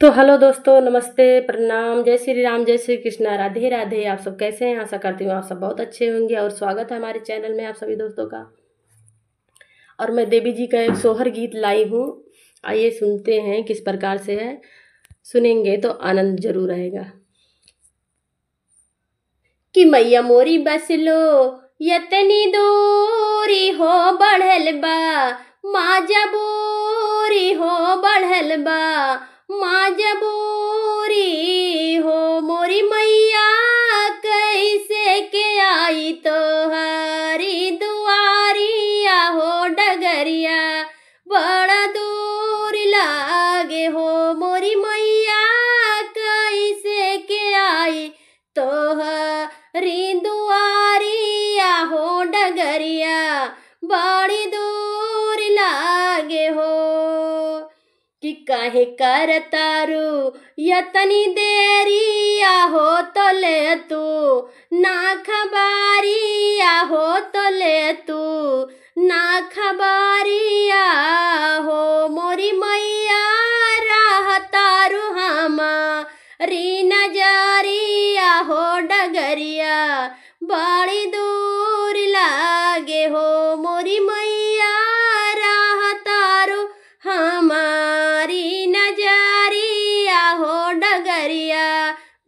तो हेलो दोस्तों, नमस्ते, प्रणाम, जय श्री राम, जय श्री कृष्णा, राधे राधे। आप सब कैसे हैं? आशा करती हूँ आप सब बहुत अच्छे होंगे और स्वागत है हमारे चैनल में आप सभी दोस्तों का। और मैं देवी जी का एक सोहर गीत लाई हूँ। आइए सुनते हैं किस प्रकार से है। सुनेंगे तो आनंद जरूर आएगा। कि मैया मोरी बस लो यतनी दूरी हो बढ़ल बा, माँ जबूरी हो बढ़ल बा, माँ जबूरी हो मोरी मैया कैसे के आई तो हरी दुआरिया हो डगरिया बड़ा दूर लागे हो मोरी मैया कैसे के आई तो हरी दुआरिया हो डगरिया बड़ी दूर लागे हो। कि काहे कर तारू यतनी देरिया हो तो ले तू ना खबारिया हो तो ले तू ना खबारिया हो मोरी मैया राह तारू हमारी नजरिया हो डगरिया बड़ी दूर लागे हो मोरी मैया राह तारू हमारी नजरिया हो डगरिया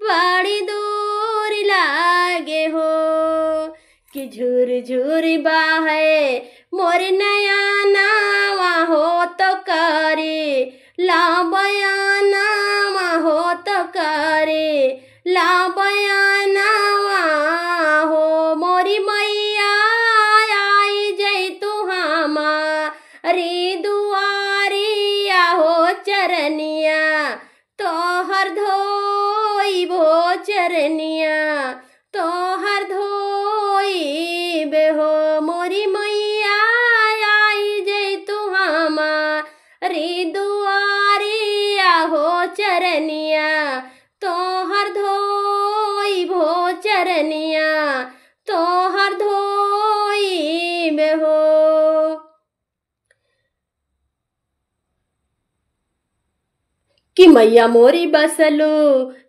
बड़ी दूर लागे हो। कि झूर झूर बाहे मोर नया नावा हो तो करे ला बयानावा हो तो करे ला बयानावा हो मोरी मैया आई जय तू हमारी दुआरिया हो चरनिया तो हर धोई भो चरनिया तो हर धोई बेहो मोरी मैया आई जय तू हमारी दुआरिया हो चरनिया तो हर धोई भो चरनिया तो हर धोई बेहो। कि मैया मोरी बसलू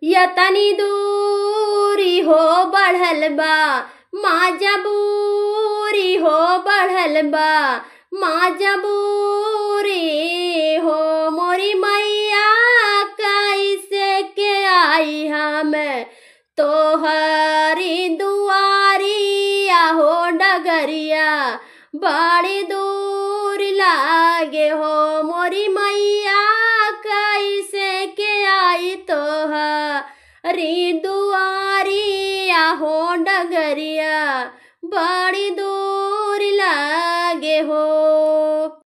यतनी दूरी हो बढ़ल बा, माँ जबूरी हो बढ़ल बा, माँ जबूरी हो मोरी मैया कैसे के आई हम तो हरी दुआरिया हो डगरिया बड़ी दूर लागे हो मोरी मैया कैसे के आई तो हरी दुआरिया हो डगरिया बड़ी दूर